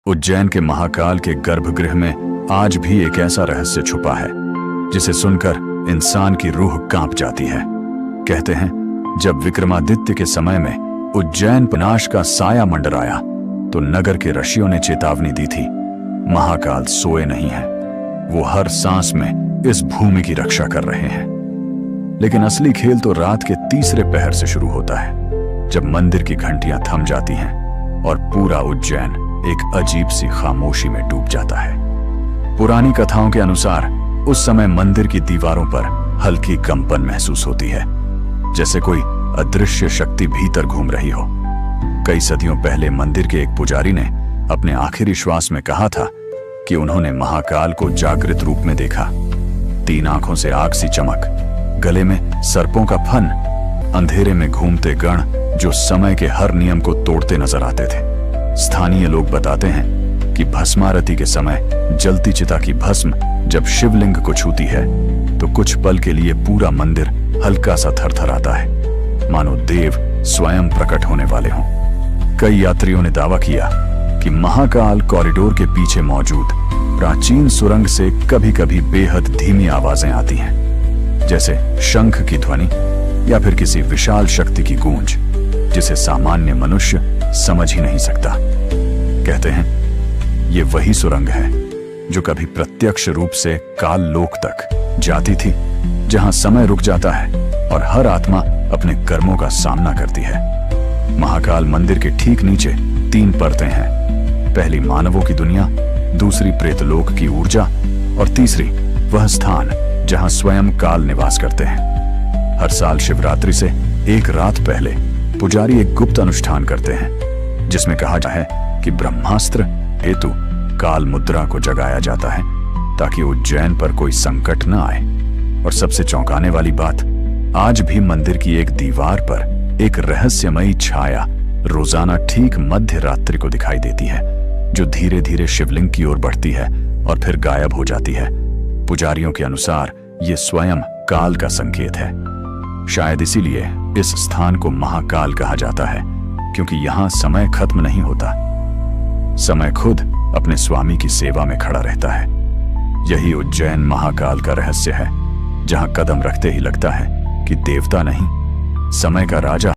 उज्जैन के महाकाल के गर्भगृह में आज भी एक ऐसा रहस्य छुपा है जिसे सुनकर इंसान की रूह कांप जाती है। कहते हैं जब विक्रमादित्य के समय में उज्जैन पर नाश का साया मंडराया तो नगर के ऋषियों ने चेतावनी दी थी, महाकाल सोए नहीं है, वो हर सांस में इस भूमि की रक्षा कर रहे हैं। लेकिन असली खेल तो रात के तीसरे पहर से शुरू होता है, जब मंदिर की घंटियां थम जाती हैं और पूरा उज्जैन एक अजीब सी खामोशी में डूब जाता है। पुरानी कथाओं के अनुसार उस समय मंदिर की दीवारों पर हल्की कंपन महसूस होती है, जैसे कोई अदृश्य शक्ति भीतर घूम रही हो। कई सदियों पहले मंदिर के एक पुजारी ने अपने आखिरी श्वास में कहा था कि उन्होंने महाकाल को जागृत रूप में देखा। 3 आंखों से आग सी चमक, गले में सर्पों का फन, अंधेरे में घूमते गण जो समय के हर नियम को तोड़ते नजर आते थे। स्थानीय लोग बताते हैं कि भस्मारती के समय जलती चिता की भस्म जब शिवलिंग को छूती है तो कुछ पल के लिए पूरा मंदिर हल्का सा थरथराता है, मानो देव स्वयं प्रकट होने वाले हों। कई यात्रियों ने दावा किया कि महाकाल कॉरिडोर के पीछे मौजूद प्राचीन सुरंग से कभी-कभी बेहद धीमी आवाजें आती हैं, जैसे शंख की ध्वनि या फिर किसी विशाल शक्ति की गूंज जिसे सामान्य मनुष्य समझ ही नहीं सकता। कहते हैं ये वही सुरंग है जो कभी प्रत्यक्ष रूप से काल लोक तक जाती थी, जहां समय रुक जाता है और हर आत्मा अपने कर्मों का सामना करती है। महाकाल मंदिर के ठीक नीचे 3 परतें हैं। पहली मानवों की दुनिया, दूसरी प्रेतलोक की ऊर्जा और तीसरी वह स्थान जहां स्वयं काल निवास करते हैं। हर साल शिवरात्रि से एक रात पहले पुजारी एक गुप्त अनुष्ठान करते हैं जिसमें कहा जाता है कि ब्रह्मास्त्र हेतु काल मुद्रा को जगाया जाता है ताकि उज्जैन पर कोई संकट न आए। और सबसे चौंकाने वाली बात, आज भी मंदिर की एक दीवार पर एक रहस्यमयी छाया रोजाना ठीक मध्य रात्रि को दिखाई देती है, जो धीरे धीरे शिवलिंग की ओर बढ़ती है और फिर गायब हो जाती है। पुजारियों के अनुसार ये स्वयं काल का संकेत है। शायद इसीलिए इस स्थान को महाकाल कहा जाता है, क्योंकि यहां समय खत्म नहीं होता, समय खुद अपने स्वामी की सेवा में खड़ा रहता है। यही उज्जैन महाकाल का रहस्य है, जहां कदम रखते ही लगता है कि देवता नहीं, समय का राजा